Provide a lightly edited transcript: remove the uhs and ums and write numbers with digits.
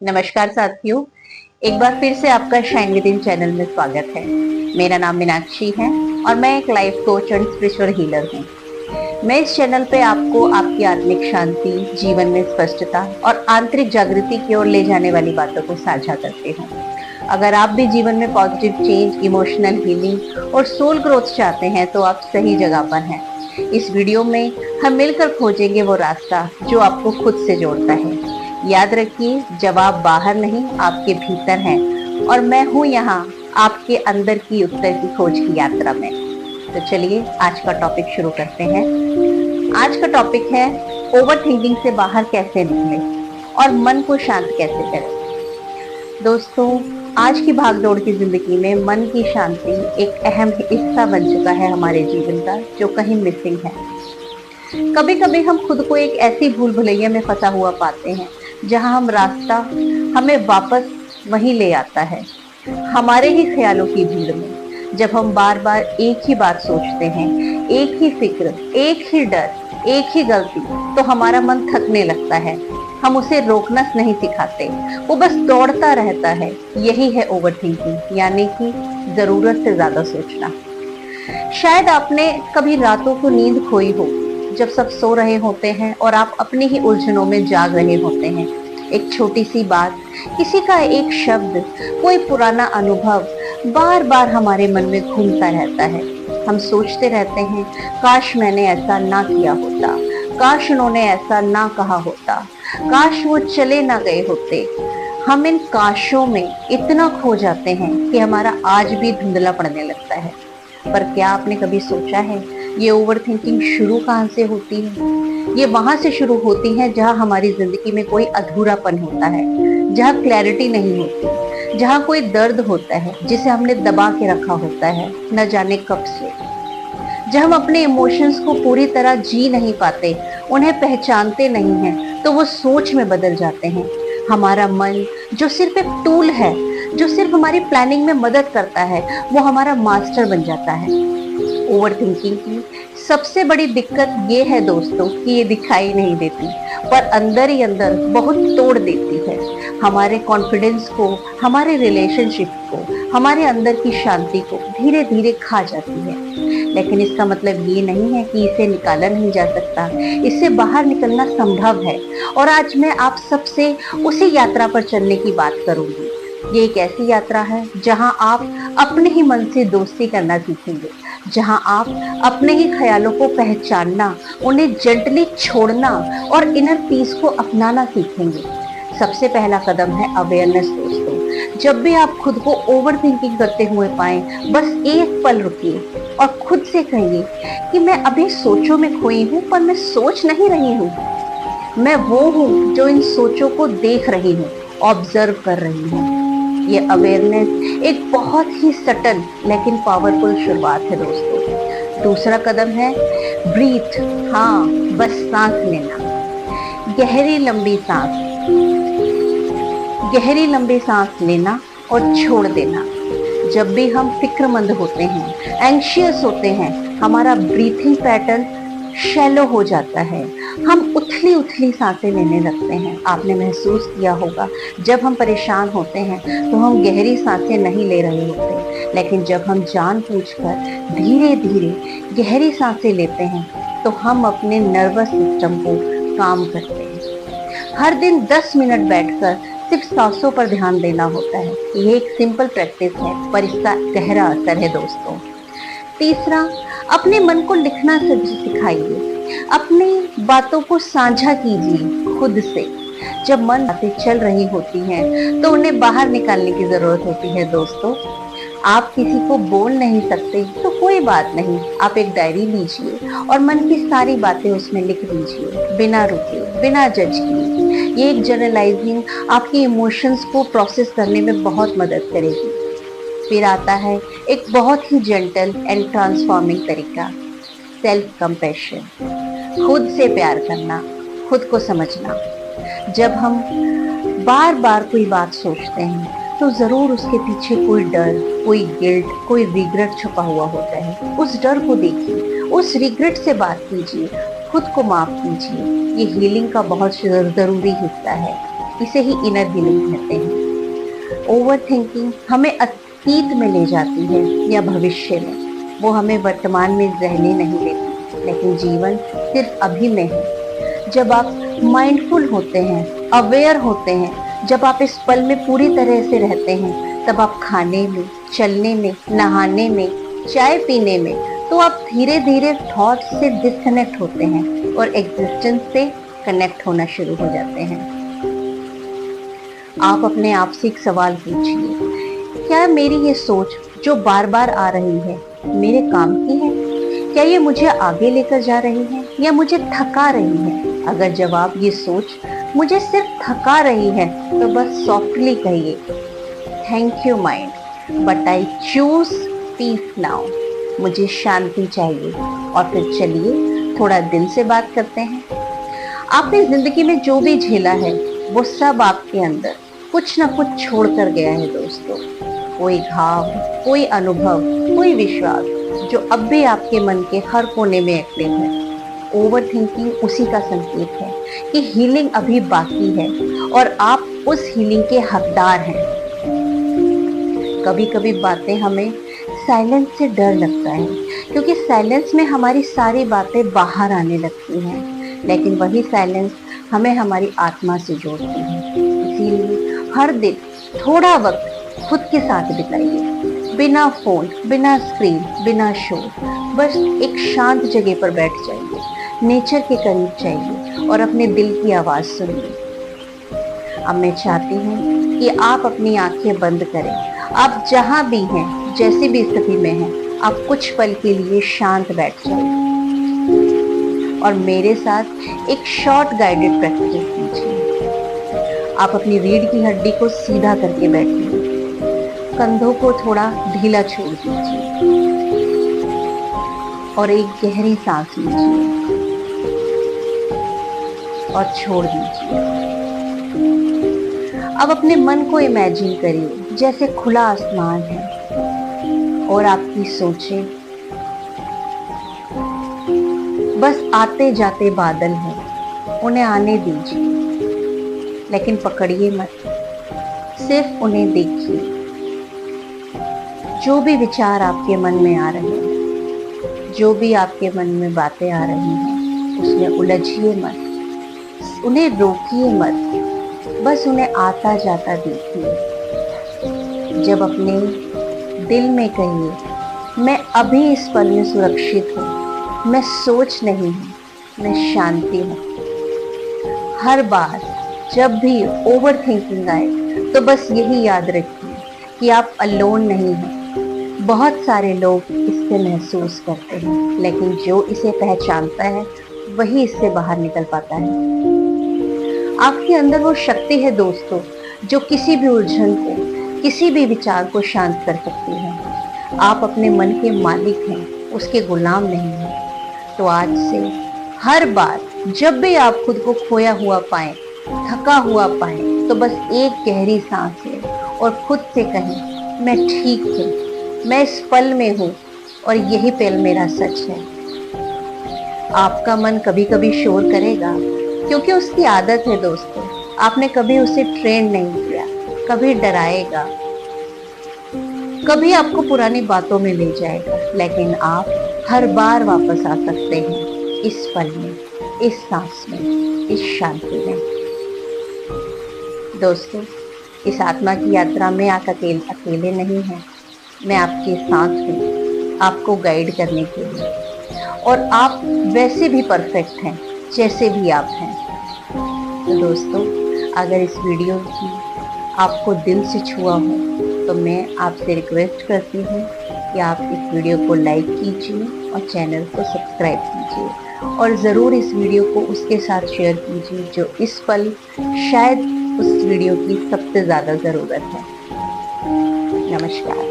नमस्कार साथियों, एक बार फिर से आपका शाइन विद इन चैनल में स्वागत है। मेरा नाम मीनाक्षी है और मैं एक life coach and spiritual healer हूँ। मैं इस चैनल पे आपको आपकी आत्मिक शांति, जीवन में स्पष्टता और आंतरिक जागृति की ओर ले जाने वाली बातों को साझा करती हूँ। अगर आप भी जीवन में पॉजिटिव चेंज, इमोशनल हीलिंग और सोल ग्रोथ चाहते हैं तो आप सही जगह पर हैं। इस वीडियो में हम मिलकर खोजेंगे वो रास्ता जो आपको खुद से जोड़ता है। याद रखिए, जवाब बाहर नहीं, आपके भीतर है और मैं हूँ यहाँ आपके अंदर की उत्तर की खोज की यात्रा में। तो चलिए आज का टॉपिक शुरू करते हैं। आज का टॉपिक है ओवर थिंकिंग से बाहर कैसे निकले और मन को शांत कैसे करें। दोस्तों, आज की भागदौड़ की जिंदगी में मन की शांति एक अहम हिस्सा बन चुका है हमारे जीवन का, जो कहीं मिसिंग है। कभी कभी हम खुद को एक ऐसी भूल भुलैया में फंसा हुआ पाते हैं जहां हम रास्ता हमें वापस वहीं ले आता है, हमारे ही ख्यालों की भीड़ में। जब हम बार बार एक ही बात सोचते हैं, एक ही फिक्र, एक ही डर, एक ही गलती, तो हमारा मन थकने लगता है। हम उसे रोकना नहीं सिखाते, वो बस दौड़ता रहता है। यही है ओवर थिंकिंग, यानी कि जरूरत से ज्यादा सोचना। शायद आपने कभी रातों को नींद खोई हो, जब सब सो रहे होते हैं और आप अपनी ही उलझनों में जाग रहे होते हैं। एक छोटी सी बात, किसी का एक शब्द, कोई पुराना अनुभव बार बार हमारे मन में घूमता रहता है। हम सोचते रहते हैं, काश मैंने ऐसा ना किया होता, काश उन्होंने ऐसा ना कहा होता, काश वो चले ना गए होते। हम इन काशों में इतना खो जाते हैं कि हमारा आज भी धुंधला पड़ने लगता है। पर क्या आपने कभी सोचा है, ये ओवर थिंकिंग शुरू कहाँ से होती है? ये वहां से शुरू होती है जहां हमारी जिंदगी में कोई अधूरापन होता है, जहां क्लैरिटी नहीं होती, जहां कोई दर्द होता है जिसे हमने दबा के रखा होता है न जाने कब से। जब हम अपने इमोशंस को पूरी तरह जी नहीं पाते, उन्हें पहचानते नहीं हैं, तो वो सोच में बदल जाते हैं। हमारा मन जो सिर्फ एक टूल है, जो सिर्फ हमारी प्लानिंग में मदद करता है, वो हमारा मास्टर बन जाता है। ओवर थिंकिंग की सबसे बड़ी दिक्कत ये है दोस्तों कि ये दिखाई नहीं देती, पर अंदर ही अंदर बहुत तोड़ देती है। हमारे कॉन्फिडेंस को, हमारे रिलेशनशिप को, हमारे अंदर की शांति को धीरे धीरे खा जाती है। लेकिन इसका मतलब ये नहीं है कि इसे निकाला नहीं जा सकता। इससे बाहर निकलना संभव है और आज मैं आप सबसे उसी यात्रा पर चलने की बात करूंगी। ये एक ऐसी यात्रा है जहां आप अपने ही मन से दोस्ती करना सीखेंगे, जहां आप अपने ही ख्यालों को पहचानना, उन्हें जेंटली छोड़ना और इनर पीस को अपनाना सीखेंगे। सबसे पहला कदम है अवेयरनेस दोस्तों। जब भी आप खुद को ओवर थिंकिंग करते हुए पाएं, बस एक पल रुकिए और खुद से कहिए कि मैं अभी सोचों में खोई हूँ, पर मैं सोच नहीं रही हूँ। मैं वो हूँ जो इन सोचों को देख रही हूँ, ऑब्जर्व कर रही हूँ। ये अवेयरनेस एक बहुत ही सटल लेकिन पावरफुल शुरुआत है दोस्तों। दूसरा कदम है ब्रीथ। हाँ, बस सांस लेना, गहरी लंबी सांस, गहरी लंबी सांस लेना और छोड़ देना। जब भी हम फिक्रमंद होते हैं, एंशियस होते हैं, हमारा ब्रीथिंग पैटर्न शैलो हो जाता है। हम उथली उथली सांसें लेने लगते हैं। आपने महसूस किया होगा, जब हम परेशान होते हैं तो हम गहरी सांसें नहीं ले रहे होते, लेकिन जब हम जानबूझकर धीरे धीरे गहरी सांसें लेते हैं तो हम अपने नर्वस सिस्टम को काम करते हैं। हर दिन 10 मिनट बैठकर सिर्फ सांसों पर ध्यान देना होता है। ये एक सिंपल प्रैक्टिस है, पर इसका गहरा असर है दोस्तों। तीसरा, अपने मन को लिखना सिखाइए। अपनी बातों को साझा कीजिए खुद से। जब मन बातें चल रही होती हैं तो उन्हें बाहर निकालने की जरूरत होती है दोस्तों। आप किसी को बोल नहीं सकते तो कोई बात नहीं, आप एक डायरी लीजिए और मन की सारी बातें उसमें लिख दीजिए, बिना रुके, बिना जज किए। ये एक जर्नलाइजिंग आपके इमोशंस को प्रोसेस करने में बहुत मदद करेगी। फिर आता है एक बहुत ही जेंटल एंड ट्रांसफॉर्मिंग तरीका, सेल्फ कंपैशन। खुद से प्यार करना, खुद को समझना। जब हम बार बार कोई बात सोचते हैं तो जरूर उसके पीछे कोई डर, कोई गिल्ट, कोई रिग्रेट छुपा हुआ होता है। उस डर को देखिए, उस रिग्रेट से बात कीजिए, खुद को माफ कीजिए। ये हीलिंग का बहुत जरूरी हिस्सा है। इसे ही इनर हीलिंग कहते हैं। ओवर थिंकिंग हमें अतीत में ले जाती है या भविष्य में, वो हमें वर्तमान में रहने नहीं देती, लेकिन जीवन सिर्फ अभी में है। जब आप माइंडफुल होते हैं, अवेयर होते हैं, जब आप इस पल में पूरी तरह से रहते हैं, तब आप खाने में, चलने में, नहाने में, चाय पीने में, तो आप धीरे धीरे थॉट से डिस्कनेक्ट होते हैं और एग्जिस्टेंस से कनेक्ट होना शुरू हो जाते हैं। आप अपने आप से एक सवाल पूछिए, क्या मेरी ये सोच जो बार बार आ रही है मेरे काम की है? क्या ये मुझे आगे लेकर जा रही है या मुझे थका रही है? अगर जवाब ये सोच मुझे सिर्फ थका रही है तो बस सॉफ्टली कहिए, thank you mind but I choose peace now. मुझे शांति चाहिए। और फिर चलिए थोड़ा दिल से बात करते हैं। आपने जिंदगी में जो भी झेला है वो सब आपके अंदर कुछ ना कुछ छोड़ कर गया है दोस्तों। कोई घाव, कोई अनुभव, कोई विश्वास जो अब भी आपके मन के हर कोने में एक्टिव है। ओवर थिंकिंग उसी का संकेत है कि हीलिंग अभी बाकी है और आप उस हीलिंग के हकदार हैं। कभी कभी बातें हमें साइलेंस से डर लगता है, क्योंकि साइलेंस में हमारी सारी बातें बाहर आने लगती हैं, लेकिन वही साइलेंस हमें हमारी आत्मा से जोड़ती है। इसीलिए हर दिन थोड़ा वक्त खुद के साथ बिताइए, बिना फोन, बिना स्क्रीन, बिना शोर। बस एक शांत जगह पर बैठ जाइए, नेचर के करीब जाइए और अपने दिल की आवाज सुनिए। अब मैं चाहती हूँ कि आप अपनी आंखें बंद करें। आप जहां भी हैं, जैसी भी स्थिति में हैं, आप कुछ पल के लिए शांत बैठ जाइए और मेरे साथ एक शॉर्ट गाइडेड प्रैक्टिस कीजिए। आप अपनी रीढ़ की हड्डी को सीधा करके बैठिए, कंधों को थोड़ा ढीला छोड़ दीजिए और एक गहरी सांस लीजिए और छोड़ दीजिए। अब अपने मन को इमेजिन करिए जैसे खुला आसमान है और आपकी सोचें बस आते जाते बादल हैं, उन्हें आने दीजिए, लेकिन पकड़िए मत, सिर्फ उन्हें देखिए। जो भी विचार आपके मन में आ रहे हैं, जो भी आपके मन में बातें आ रही हैं, उसमें उलझिए मत, उन्हें रोकिए मत, बस उन्हें आता जाता देखिए। जब अपने दिल में कहिए, मैं अभी इस पल में सुरक्षित हूँ, मैं सोच नहीं हूँ, मैं शांति हूँ। हर बार जब भी ओवर थिंकिंग आए तो बस यही याद रखिए कि आप अलोन नहीं हैं। बहुत सारे लोग इससे महसूस करते हैं, लेकिन जो इसे पहचानता है वही इससे बाहर निकल पाता है। आपके अंदर वो शक्ति है दोस्तों, जो किसी भी उलझन को, किसी भी विचार को शांत कर सकती है। आप अपने मन के मालिक हैं, उसके गुलाम नहीं हैं। तो आज से हर बार जब भी आप खुद को खोया हुआ पाएं, थका हुआ पाएं, तो बस एक गहरी सांस लें और खुद से कहें, मैं ठीक हूँ, मैं इस पल में हूँ और यही पल मेरा सच है। आपका मन कभी कभी शोर करेगा, क्योंकि उसकी आदत है दोस्तों। आपने कभी उसे ट्रेन नहीं किया। कभी डराएगा, कभी आपको पुरानी बातों में ले जाएगा, लेकिन आप हर बार वापस आ सकते हैं इस पल में, इस सांस में, इस शांति में। दोस्तों, इस आत्मा की यात्रा में आप अकेले नहीं हैं। मैं आपके साथ हूँ, आपको गाइड करने के लिए, और आप वैसे भी परफेक्ट हैं जैसे भी आप हैं। तो दोस्तों, अगर इस वीडियो की आपको दिल से छुआ हो तो मैं आपसे रिक्वेस्ट करती हूँ कि आप इस वीडियो को लाइक कीजिए और चैनल को सब्सक्राइब कीजिए, और ज़रूर इस वीडियो को उसके साथ शेयर कीजिए जो इस पल शायद उस वीडियो की सबसे ज़्यादा ज़रूरत है। नमस्कार।